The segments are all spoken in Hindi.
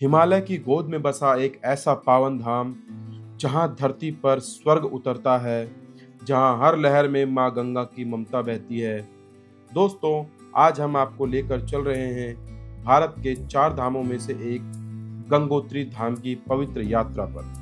हिमालय की गोद में बसा एक ऐसा पावन धाम जहां धरती पर स्वर्ग उतरता है, जहां हर लहर में माँ गंगा की ममता बहती है। दोस्तों, आज हम आपको लेकर चल रहे हैं भारत के 4 धामों में से एक गंगोत्री धाम की पवित्र यात्रा पर।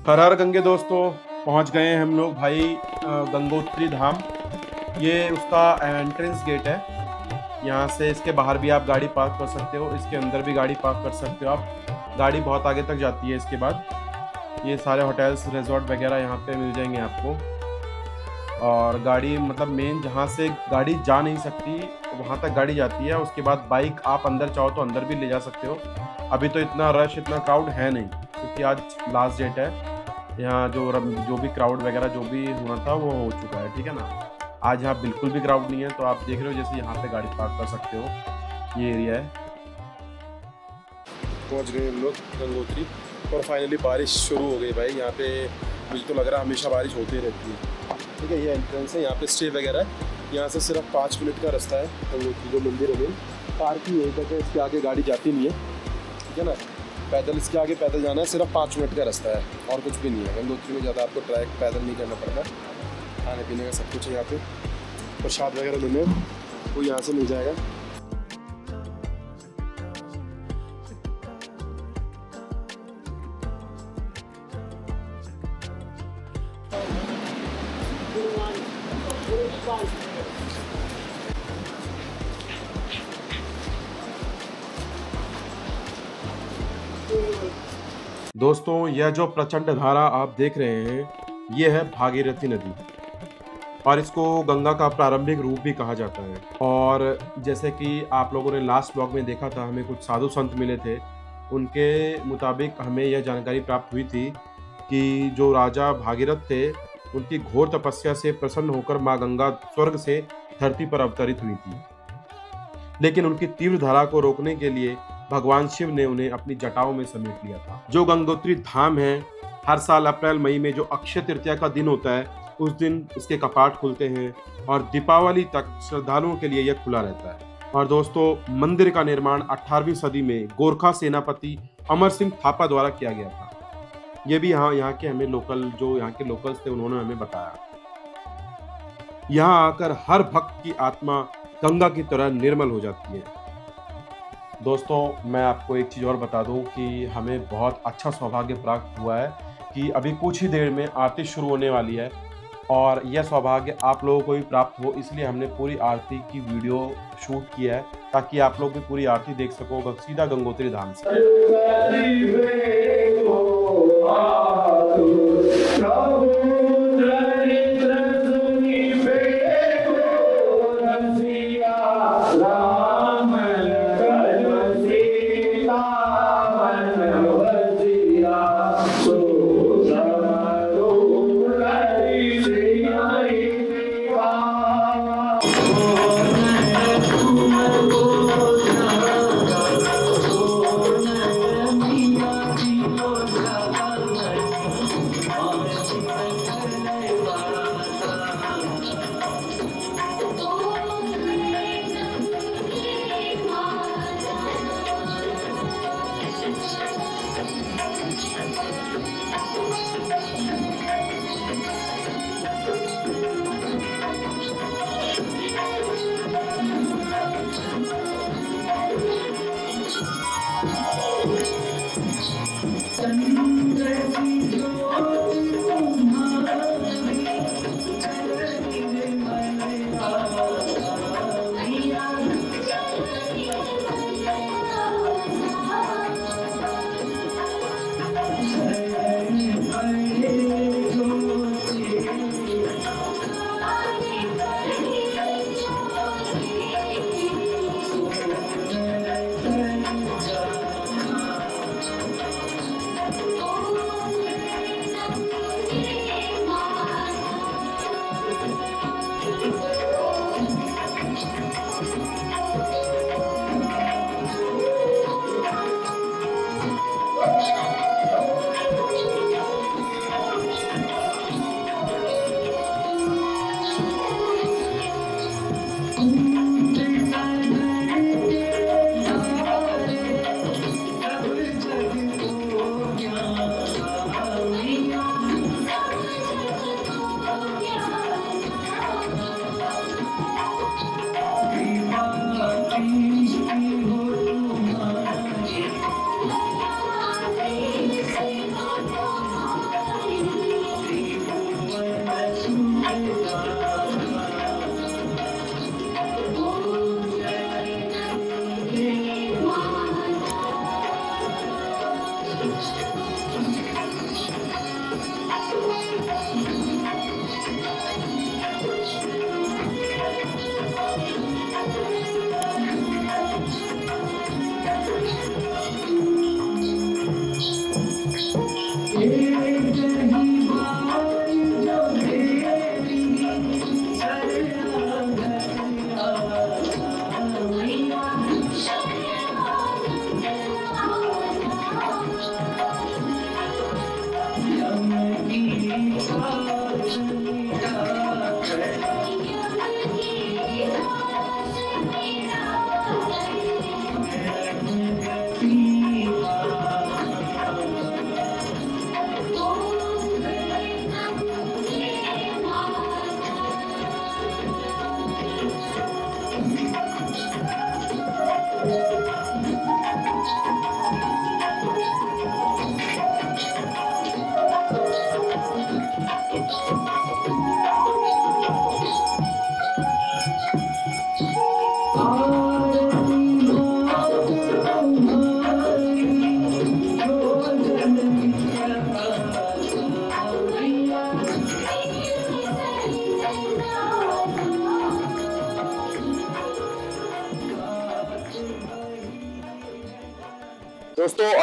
हर हर गंगे दोस्तों, पहुंच गए हैं हम लोग भाई गंगोत्री धाम। ये उसका एंट्रेंस गेट है। यहाँ से इसके बाहर भी आप गाड़ी पार्क कर सकते हो, इसके अंदर भी गाड़ी पार्क कर सकते हो आप। गाड़ी बहुत आगे तक जाती है। इसके बाद ये सारे होटल्स रिजॉर्ट वगैरह यहाँ पे मिल जाएंगे आपको। और गाड़ी मतलब मेन जहाँ से गाड़ी जा नहीं सकती वहाँ तक गाड़ी जाती है। उसके बाद बाइक आप अंदर चाहो तो अंदर भी ले जा सकते हो। अभी तो इतना रश इतना क्राउड है नहीं, क्योंकि आज लास्ट डेट है। यहाँ जो भी क्राउड वगैरह जो भी होना था वो हो चुका है, ठीक है ना। आज यहाँ बिल्कुल भी क्राउड नहीं है। तो आप देख रहे हो जैसे यहाँ पे गाड़ी पार्क कर सकते हो। ये एरिया है। पहुँच गए हम लोग गंगोत्री और फाइनली बारिश शुरू हो गई भाई। यहाँ पे मुझे तो लग रहा है हमेशा बारिश होती रहती है। ठीक है, ये एंट्रेंस है। यहाँ पे स्टे वगैरह है। यहाँ से सिर्फ 5 मिनट का रास्ता है गंगोत्री जो मंदिर है। पार्किंग यहीं तक है, इसके आगे गाड़ी जाती नहीं है, ठीक है ना। पैदल इसके आगे पैदल जाना है, सिर्फ 5 मिनट का रास्ता है और कुछ भी नहीं है। गंगोत्री में ज़्यादा आपको ट्रैक पैदल नहीं करना पड़ता। खाने पीने का सब कुछ है यहाँ पे। प्रसाद वगैरह लेने वो यहाँ से मिल जाएगा। दोस्तों, यह जो प्रचंड धारा आप देख रहे हैं ये है भागीरथी नदी, और इसको गंगा का प्रारंभिक रूप भी कहा जाता है। और जैसे कि आप लोगों ने लास्ट ब्लॉग में देखा था, हमें कुछ साधु संत मिले थे। उनके मुताबिक हमें यह जानकारी प्राप्त हुई थी कि जो राजा भागीरथ थे उनकी घोर तपस्या से प्रसन्न होकर माँ गंगा स्वर्ग से धरती पर अवतरित हुई थी। लेकिन उनकी तीव्र धारा को रोकने के लिए भगवान शिव ने उन्हें अपनी जटाओं में समेट लिया था। जो गंगोत्री धाम है, हर साल अप्रैल मई में जो अक्षय तृतीया का दिन होता है उस दिन इसके कपाट खुलते हैं और दीपावली तक श्रद्धालुओं के लिए यह खुला रहता है। और दोस्तों, मंदिर का निर्माण 18वीं सदी में गोरखा सेनापति अमर सिंह थापा द्वारा किया गया था। यह भी यहाँ के हमें जो यहाँ के लोकल्स थे उन्होंने हमें बताया। यहाँ आकर हर भक्त की आत्मा गंगा की तरह निर्मल हो जाती है। दोस्तों, मैं आपको एक चीज़ और बता दूं कि हमें बहुत अच्छा सौभाग्य प्राप्त हुआ है कि अभी कुछ ही देर में आरती शुरू होने वाली है। और यह सौभाग्य आप लोगों को भी प्राप्त हो, इसलिए हमने पूरी आरती की वीडियो शूट किया है ताकि आप लोग भी पूरी आरती देख सको सीधा गंगोत्री धाम से।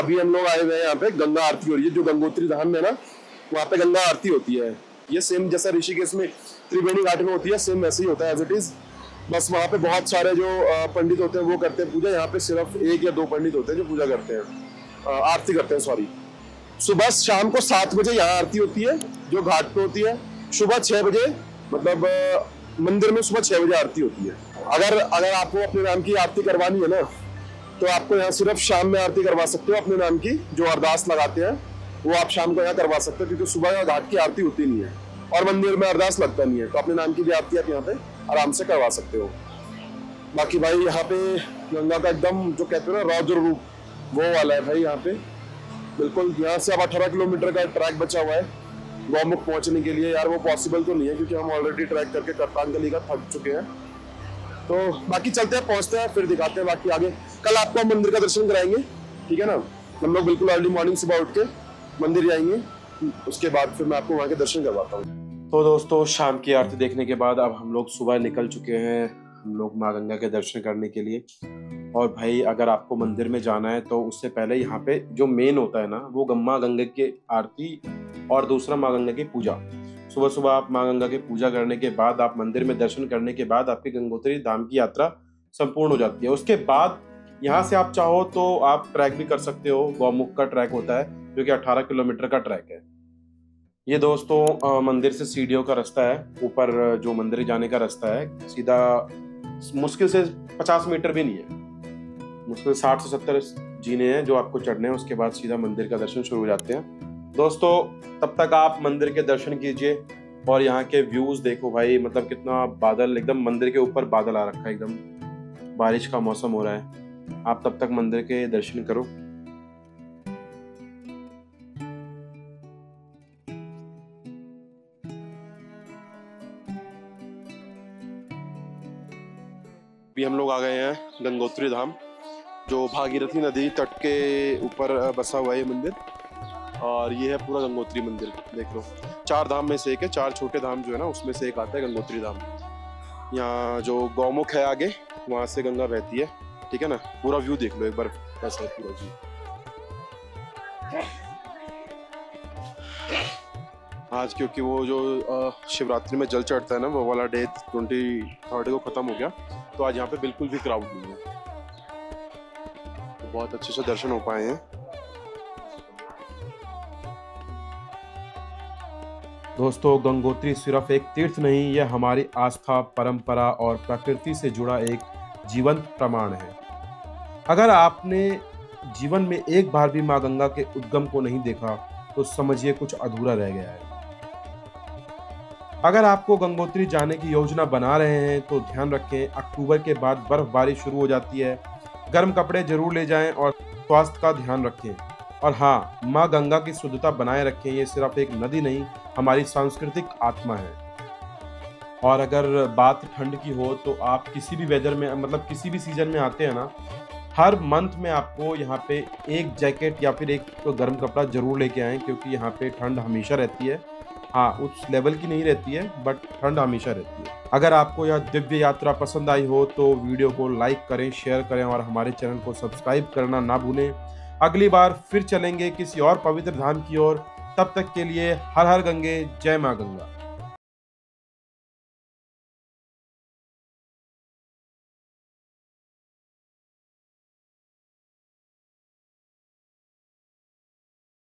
अभी हम लोग आए हुए हैं यहाँ पे, गंगा आरती हो रही है। जो गंगोत्री धाम में ना, वहाँ पे गंगा आरती होती है। ये सेम जैसा ऋषिकेश में त्रिवेणी घाट में होती है, सेम वैसे ही होता है एज इट इज। बस वहाँ पे बहुत सारे जो पंडित होते हैं वो करते हैं पूजा। यहाँ पे सिर्फ 1 या 2 पंडित होते हैं जो पूजा करते हैं, आरती करते हैं सॉरी। सुबह शाम को 7 बजे यहाँ आरती होती है जो घाट पे होती है। सुबह 6 बजे मतलब मंदिर में सुबह 6 बजे आरती होती है। अगर आपको अपने नाम की आरती करवानी है ना, तो आपको यहाँ सिर्फ शाम में आरती करवा सकते हो अपने नाम की। जो अरदास लगाते हैं वो आप शाम को यहाँ करवा सकते हो, क्योंकि सुबह घाट की आरती होती नहीं है और मंदिर में अरदास लगता नहीं है। तो अपने नाम की भी आरती आप यहाँ पे आराम से करवा सकते हो। बाकी भाई यहाँ पे गंगा का एकदम जो कहते हैं ना रौद्र रूप, वो वाला है भाई यहाँ पे। बिल्कुल यहाँ से अब 18 किलोमीटर का ट्रैक बचा हुआ है गौमुख पहुंचने के लिए। यार वो पॉसिबल तो नहीं है, क्योंकि हम ऑलरेडी ट्रैक करके करतांगली का थक चुके हैं। तो बाकी चलते हैं, पहुंचते हैं, फिर दिखाते हैं बाकी आगे। कल आपको हम मंदिर का दर्शन कराएंगे, ठीक है ना। हम लोग बिल्कुल अर्ली मॉर्निंग सुबह उठ के मंदिर जाएंगे, उसके बाद फिर मैं आपको वहाँ के दर्शन करवाता हूँ। तो दोस्तों, शाम की आरती देखने के बाद अब हम लोग सुबह निकल चुके हैं, हम लोग माँ गंगा के दर्शन करने के लिए। और भाई अगर आपको मंदिर में जाना है तो उससे पहले यहाँ पे जो मेन होता है ना, वो माँ गंगा की आरती और दूसरा माँ गंगा की पूजा। सुबह सुबह आप माँ गंगा की पूजा करने के बाद, आप मंदिर में दर्शन करने के बाद आपकी गंगोत्री धाम की यात्रा संपूर्ण हो जाती है। उसके बाद यहाँ से आप चाहो तो आप ट्रैक भी कर सकते हो। गौमुख का ट्रैक होता है जो कि 18 किलोमीटर का ट्रैक है। ये दोस्तों मंदिर से सीढ़ियों का रास्ता है, ऊपर जो मंदिर जाने का रास्ता है, सीधा मुश्किल से 50 मीटर भी नहीं है, मुश्किल 60 से 70 जीने हैं जो आपको चढ़ने हैं। उसके बाद सीधा मंदिर का दर्शन शुरू हो जाते हैं। दोस्तों तब तक आप मंदिर के दर्शन कीजिए और यहाँ के व्यूज देखो भाई, मतलब कितना बादल, एकदम मंदिर के ऊपर बादल आ रखा है, एकदम बारिश का मौसम हो रहा है। आप तब तक मंदिर के दर्शन करो। अभी हम लोग आ गए हैं गंगोत्री धाम, जो भागीरथी नदी तट के ऊपर बसा हुआ है मंदिर। और ये है पूरा गंगोत्री मंदिर, देख लो। 4 धाम में से एक है, 4 छोटे धाम जो है ना उसमें से एक आता है गंगोत्री धाम। यहाँ जो गौमुख है आगे, वहाँ से गंगा बहती है, ठीक है ना। पूरा व्यू देख लो एक बार, ऐसा है पूरा व्यू। आज क्योंकि वो जो शिवरात्रि में जल चढ़ता है ना, वो वाला डे 23 को खत्म हो गया, तो आज यहाँ पे बिल्कुल भी क्राउड नहीं है, तो बहुत अच्छे से दर्शन हो पाए हैं। दोस्तों गंगोत्री सिर्फ एक तीर्थ नहीं, यह हमारी आस्था, परंपरा और प्रकृति से जुड़ा एक जीवंत प्रमाण है। अगर आपने जीवन में एक बार भी माँ गंगा के उद्गम को नहीं देखा तो समझिए कुछ अधूरा रह गया है। अगर आपको गंगोत्री जाने की योजना बना रहे हैं तो ध्यान रखें, अक्टूबर के बाद बर्फबारी शुरू हो जाती है। गर्म कपड़े जरूर ले जाएं और स्वास्थ्य का ध्यान रखें। और हाँ, माँ गंगा की शुद्धता बनाए रखें, ये सिर्फ एक नदी नहीं, हमारी सांस्कृतिक आत्मा है। और अगर बात ठंड की हो तो आप किसी भी वेदर में, मतलब किसी भी सीजन में आते हैं ना, हर मंथ में आपको यहाँ पे एक जैकेट या फिर एक गर्म कपड़ा जरूर लेके आएं, क्योंकि यहाँ पे ठंड हमेशा रहती है। हाँ, उस लेवल की नहीं रहती है, बट ठंड हमेशा रहती है। अगर आपको यह दिव्य यात्रा पसंद आई हो तो वीडियो को लाइक करें, शेयर करें और हमारे चैनल को सब्सक्राइब करना ना भूलें। अगली बार फिर चलेंगे किसी और पवित्र धाम की ओर। तब तक के लिए हर हर गंगे, जय माँ गंगा।